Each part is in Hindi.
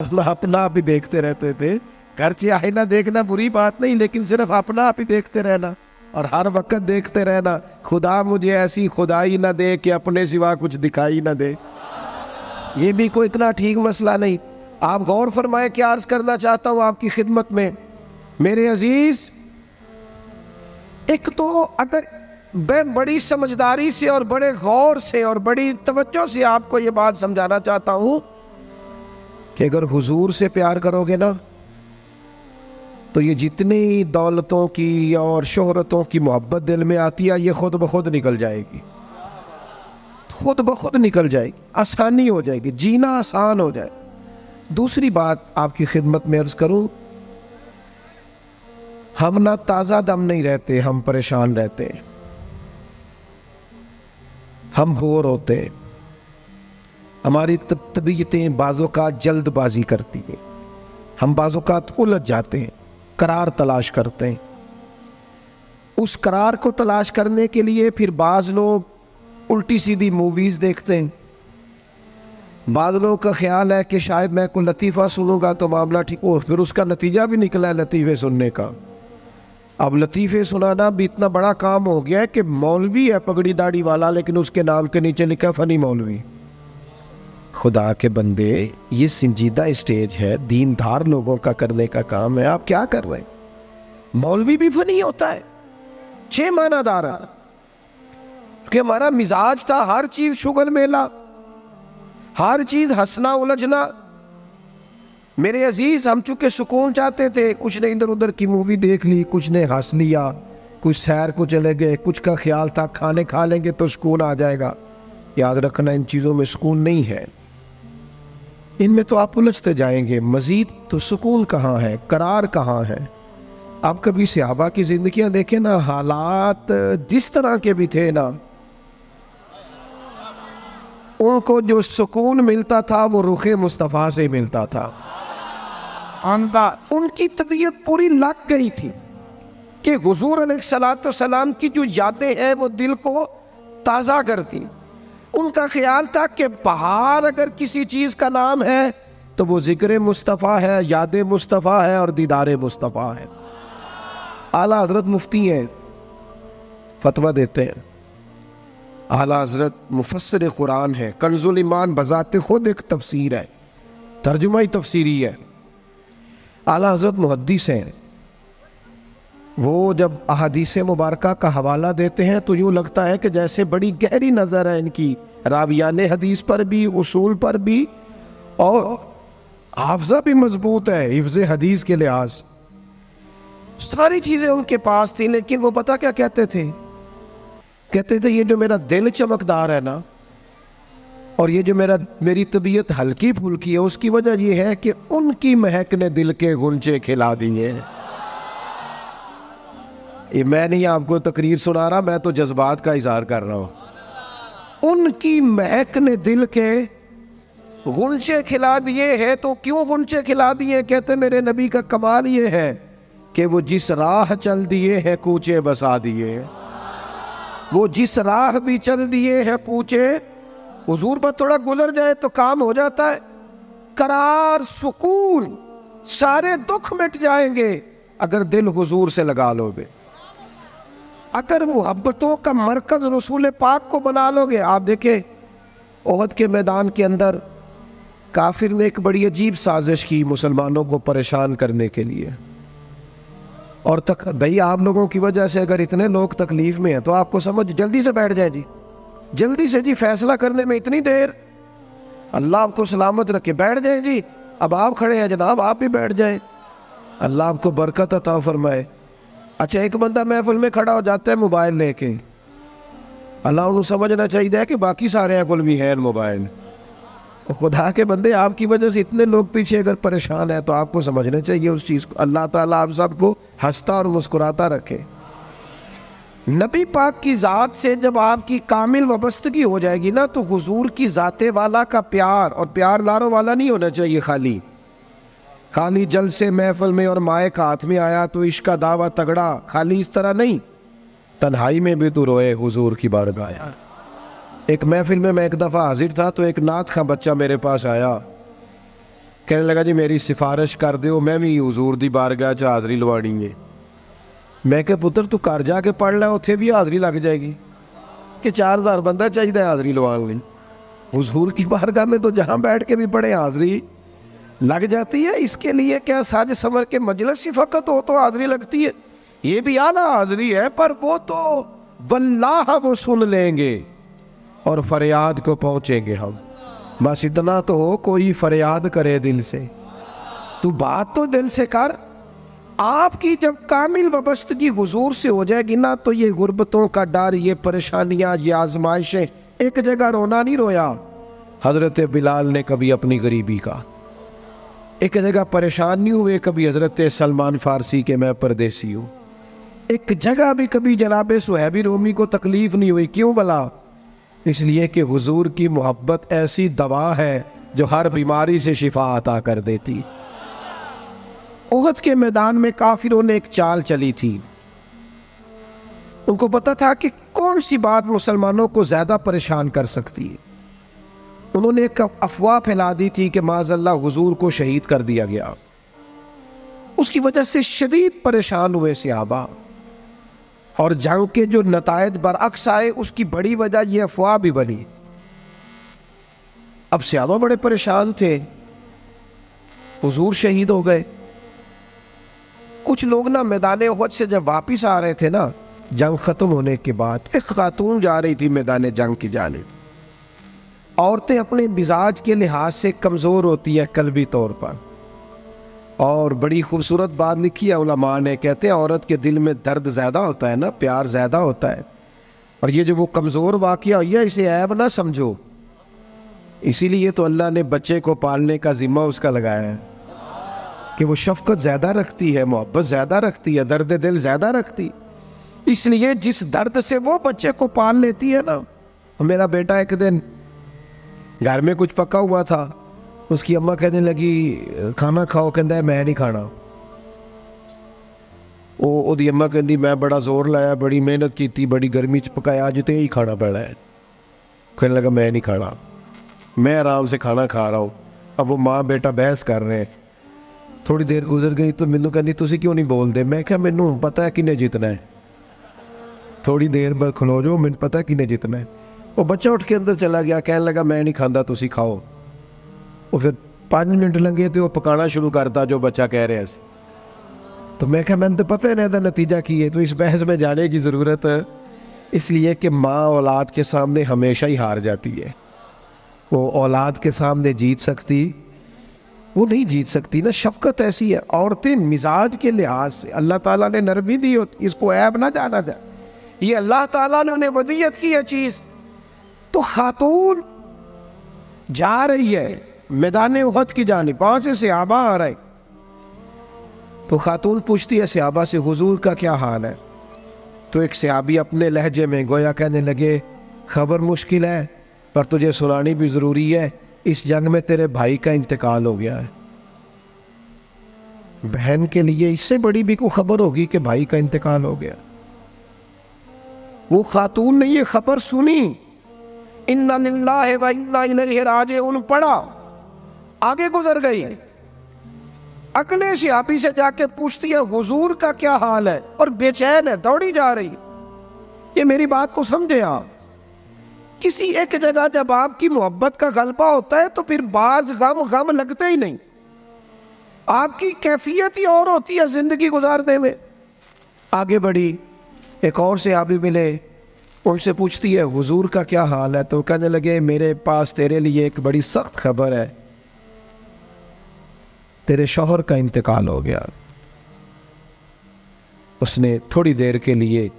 अपना आप ही देखते रहते थे। घर से आईना देखना बुरी बात नहीं, लेकिन सिर्फ अपना आप ही देखते रहना और हर वक्त देखते रहना, खुदा मुझे ऐसी खुदाई ना दे कि अपने सिवा कुछ दिखाई ना दे। ये भी कोई इतना ठीक मसला नहीं। आप गौर फरमाए, क्या अर्ज करना चाहता हूं आपकी खिदमत में मेरे अजीज। एक तो अगर मैं बड़ी समझदारी से और बड़े गौर से और बड़ी तवज्जो से आपको ये बात समझाना चाहता हूं कि अगर हुजूर से प्यार करोगे ना, तो ये जितनी दौलतों की और शोहरतों की मोहब्बत दिल में आती है, ये खुद ब खुद निकल जाएगी, खुद ब खुद निकल जाएगी, आसानी हो जाएगी, जीना आसान हो जाए। दूसरी बात आपकी खिदमत में अर्ज करूं, हम ना ताज़ा दम नहीं रहते, हम परेशान रहते हैं, हम बोर होते हैं, हमारी तबीयतें बाज़ोकात जल्दबाजी करती हैं, हम बाज़ोकात उलझ जाते हैं, करार तलाश करते हैं। उस करार को तलाश करने के लिए फिर बाज़ लोग उल्टी सीधी मूवीज़ देखते हैं। बाज़ लोगों का ख्याल है कि शायद मैं कोई लतीफ़ा सुनूंगा तो मामला ठीक हो, फिर उसका नतीजा भी निकला है लतीफ़े सुनने का। अब लतीफ़े सुनाना भी इतना बड़ा काम हो गया है कि मौलवी है पगड़ी दाढ़ी वाला, लेकिन उसके नाम के नीचे लिखा है फ़नी मौलवी। खुदा के बंदे, ये संजीदा स्टेज है, दीनदार लोगों का करने का काम है, आप क्या कर रहे हैं? मौलवी भी फनी होता है, 6 मानादार है कि हमारा मिजाज था हर चीज शुगल मेला, हर चीज हंसना उलझना। मेरे अजीज, हम चूंकि सुकून चाहते थे, कुछ ने इधर उधर की मूवी देख ली, कुछ ने हंस लिया, कुछ सैर को चले गए, कुछ का ख्याल था खाने खा लेंगे तो सुकून आ जाएगा। याद रखना, इन चीज़ों में सुकून नहीं है, इनमें तो आप उलझते जाएंगे। मजीद तो सुकून कहाँ है, करार कहाँ है? आप कभी सहाबा की जिंदगियां देखें ना, हालात जिस तरह के भी थे ना, उनको जो सुकून मिलता था वो रुखे मुस्तफ़ा से मिलता था। उनकी तबीयत पूरी लग गई थी कि हुजूर अलैहिस्सलाम की जो यादें हैं वो दिल को ताज़ा करती। उनका ख्याल था कि बाहर अगर किसी चीज़ का नाम है तो वो जिक्र मुस्तफ़ा है, याद मुस्तफ़ा है और दीदार मुस्तफ़ा है। आला हजरत मुफ्ती हैं, फतवा देते हैं। आला हजरत मुफस्सिर कुरान है, कंजुल ईमान बजाते खुद एक तफसीर है, तर्जुमा ही तफसीरी है। आला हजरत मुहद्दिस हैं, वो जब अहादीस मुबारका का हवाला देते हैं तो यूँ लगता है कि जैसे बड़ी गहरी नज़र है इनकी, रावियाने हदीस पर भी, उसूल पर भी, और हाफजा भी मजबूत है हिफ्ज़े हदीस के लिहाज। सारी चीज़ें उनके पास थी, लेकिन वो पता क्या कहते थे? कहते थे ये जो मेरा दिल चमकदार है ना, और ये जो मेरी तबीयत हल्की फुल्की है, उसकी वजह ये है कि उनकी महक ने दिल के गुंचे खिला दिए। ये मैं नहीं आपको तकरीर सुना रहा, मैं तो जज्बात का इजहार कर रहा हूं। उनकी महक ने दिल के गुंचे खिला दिए हैं। तो क्यों गुंचे खिला दिए? कहते मेरे नबी का कमाल ये है कि वो जिस राह चल दिए हैं कूचे बसा दिए। वो जिस राह भी चल दिए हैं कूचे, हुजूर पर थोड़ा गुजर जाए तो काम हो जाता है। करार, सुकून, सारे दुख मिट जाएंगे अगर दिल हुजूर से लगा लोगे। अगर मुहब्बतों का मरकज रसूल पाक को बना लोगे। आप देखें ओहद के मैदान के अंदर काफिर ने एक बड़ी अजीब साजिश की मुसलमानों को परेशान करने के लिए। और तक भाई, आप लोगों की वजह से अगर इतने लोग तकलीफ में हैं तो आपको समझ जल्दी से बैठ जाए जी, जल्दी से जी, फैसला करने में इतनी देर, अल्लाह आपको सलामत रखे, बैठ जाए जी। अब आप खड़े हैं जनाब, आप भी बैठ जाए, अल्लाह आपको बरकत अता फरमाए। अच्छा, एक बंदा महफिल में खड़ा हो जाता है मोबाइल लेके, अल्लाह उन्हें समझना चाहिए कि बाकी सारे कुल भी है मोबाइल। खुदा के बंदे, आपकी वजह से इतने लोग पीछे अगर परेशान है तो आपको समझना चाहिए उस चीज़ को। अल्लाह ताला आप सबको हंसता और मुस्कुराता रखे। नबी पाक की ज़ात से जब आपकी कामिल वाबस्तगी हो जाएगी ना, तो हुजूर की ज़ाते वाला का प्यार, और प्यार लारों वाला नहीं होना चाहिए, खाली जल से महफिल में और माए का हाथ में आया तो इश्क का दावा तगड़ा, खाली इस तरह नहीं। तन्हाई में भी तू रोए हुजूर की बारगाह। एक महफिल में मैं एक दफ़ा हाजिर था तो एक नात का बच्चा मेरे पास आया, कहने लगा जी मेरी सिफारिश कर दो, मैं भी हजूर दी बारगाह च हाज़री लवानी है। मैं क्या पुत्र तू घर जाके पढ़ लै, उत्थे भी हाज़री लग जाएगी कि 4000 बंदा चाहिए हाज़री लवाने लई। हुजूर की बारगाह में तो जहाँ बैठ के भी पढ़े हाज़री लग जाती है। इसके लिए क्या साज संवर के मजलिस ही फ़कत हो तो हाज़री लगती है? ये भी आला हाज़री है, पर वो तो वल्लाह वो सुन लेंगे और फरियाद को पहुँचेंगे हम। बस इतना तो हो, कोई फरियाद करे दिल से, तू बात तो दिल से कर। आपकी जब कामिल वाबस्तगी हुजूर से हो जाएगी ना, तो ये गुर्बतों का डर, ये परेशानियाँ, ये आजमाइशें, एक जगह रोना नहीं रोया हज़रत बिलाल ने कभी अपनी गरीबी का, एक जगह परेशान नहीं हुए कभी हज़रत सलमान फ़ारसी के मैं परदेसी हूँ, एक जगह भी कभी जनाब सुहैबी रोमी को तकलीफ़ नहीं हुई। क्यों भला? इसलिए कि हुजूर की मोहब्बत ऐसी दवा है जो हर बीमारी से शिफा अता कर देती। ओहद के मैदान में काफिरों ने एक चाल चली थी। उनको पता था कि कौन सी बात मुसलमानों को ज्यादा परेशान कर सकती है। उन्होंने एक अफवाह फैला दी थी कि माज़अल्लाह हुजूर को शहीद कर दिया गया। उसकी वजह से शदीद परेशान हुए सहाबा, और जंग के जो नतायज बरअक्स आए उसकी बड़ी वजह यह अफवाह भी बनी। अब सहाबा बड़े परेशान थे, हुजूर शहीद हो गए। कुछ लोग ना मैदान उहद से जब वापिस आ रहे थे ना, जंग खत्म होने के बाद, एक खातून जा रही थी मैदान जंग की जानिब। औरतें अपने मिजाज के लिहाज से कमज़ोर होती हैं कल्बी तौर पर, और बड़ी खूबसूरत बात लिखी है उलमा ने, कहते हैं औरत के दिल में दर्द ज़्यादा होता है ना, प्यार ज़्यादा होता है, और ये जो वो कमज़ोर वाक़या हुई है इसे ऐब ना समझो। इसीलिए तो अल्लाह ने बच्चे को पालने का ज़िम्मा उसका लगाया है कि वो शफ़क़त ज़्यादा रखती है, मोहब्बत ज़्यादा रखती है, दर्द दिल ज़्यादा रखती। इसलिए जिस दर्द से वो बच्चे को पाल लेती है ना। मेरा बेटा एक दिन घर में कुछ पका हुआ था, उसकी अम्मा कहने लगी खाना खाओ, कहता है मैं नहीं खाना। ओदी अम्मा कहती मैं बड़ा जोर लाया, बड़ी मेहनत की थी, बड़ी गर्मी च पकाया, अज तो यही खाना पैना है। कहने लगा मैं नहीं खाना, मैं आराम से खाना खा रहा हूँ। अब वो माँ बेटा बहस कर रहे हैं। थोड़ी देर गुजर गई तो मैनू कहती तुसी क्यों नहीं बोलते? मैं क्या मैनू पता है किन्ने जितना है, थोड़ी देर बाद खलो जाओ, मैनू पता है किन्ने जितना है। वो बच्चा उठ के अंदर चला गया, कहने लगा मैं नहीं खाता, तुसी खाओ। वो फिर 5 मिनट लगे तो वो पकाना शुरू करता जो बच्चा कह रहे हैं। तो मैं क्या मैंने तो पता है ना नतीजा की है, तो इस बहस में जाने की ज़रूरत है। इसलिए कि माँ औलाद के सामने हमेशा ही हार जाती है। वो औलाद के सामने जीत सकती, वो नहीं जीत सकती ना। शफकत ऐसी है। औरतें मिजाज के लिहाज से अल्लाह ताला ने नरमी दी होती, इसको ऐब ना जाना जाए, ये अल्लाह ताला ने उन्हें वदियत की है चीज़। तो खातून जा रही है मैदान उहद की जानिब, वहाँ से सहाबा आ रहे। तो खातून पूछती है सहाबा से हुजूर का क्या हाल है? तो एक सहाबी अपने लहजे में गोया कहने लगे खबर मुश्किल है, पर तुझे सुनानी भी ज़रूरी है। इस जंग में तेरे भाई का इंतकाल हो गया है। बहन के लिए इससे बड़ी भी कोई खबर होगी कि भाई का इंतकाल हो गया? वो खातून ने ये खबर सुनी, इन्ना लिल्लाहि व इन्ना इलैहि राजिऊन पढ़ा, आगे गुजर गई। अगले सहाबी से जाके पूछती है हुजूर का क्या हाल है, और बेचैन है, दौड़ी जा रही। ये मेरी बात को समझे आप। किसी एक जगह जब आपकी मोहब्बत का गलबा होता है तो फिर बाज गम लगते ही नहीं। आपकी कैफियत ही और होती है जिंदगी गुजारने में। आगे बढ़ी, एक और सहाबी मिले, उनसे पूछती है हुजूर का क्या हाल है? तो कहने लगे मेरे पास तेरे लिए एक बड़ी सख्त खबर है, तेरे शौहर का इंतकाल हो गया। उसने थोड़ी देर के लिए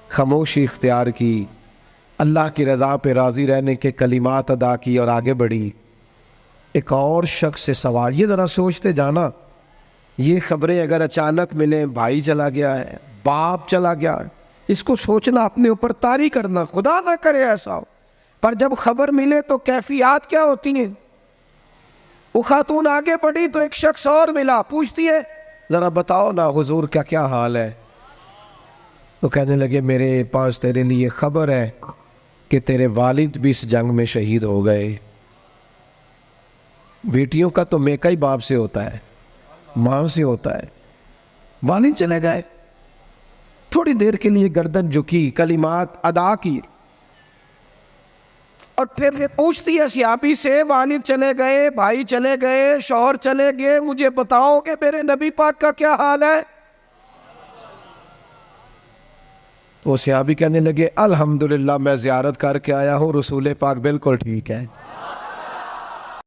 खामोशी इख्तियार की, अल्लाह की रज़ा पे राज़ी रहने के कलिमात अदा की और आगे बढ़ी। एक और शख्स से सवाल, ये ज़रा सोचते जाना, ये खबरें अगर अचानक मिले, भाई चला गया है, बाप चला गया है, इसको सोचना, अपने ऊपर तारी करना, खुदा ना करे ऐसा हो। पर जब खबर मिले तो कैफियत क्या होती है। वो खातून आगे बढ़ी तो एक शख्स और मिला, पूछती है ज़रा बताओ ना हुजूर का क्या हाल है? तो कहने लगे मेरे पास तेरे लिए खबर है कि तेरे वालिद भी इस जंग में शहीद हो गए। बेटियों का तो मेका ही बाप से होता है, माँ से होता है। वालिद चले गए, थोड़ी देर के लिए गर्दन झुकी, कलिमात अदा की, और फिर पूछती है सियाबी से, वालिद चले गए, भाई चले गए, शौहर चले गए, मुझे बताओ कि मेरे नबी पाक का क्या हाल है। तो सियाबी कहने लगे, अल्हम्दुलिल्लाह मैं ज़ियारत करके आया हूँ, रसूल पाक बिल्कुल ठीक है।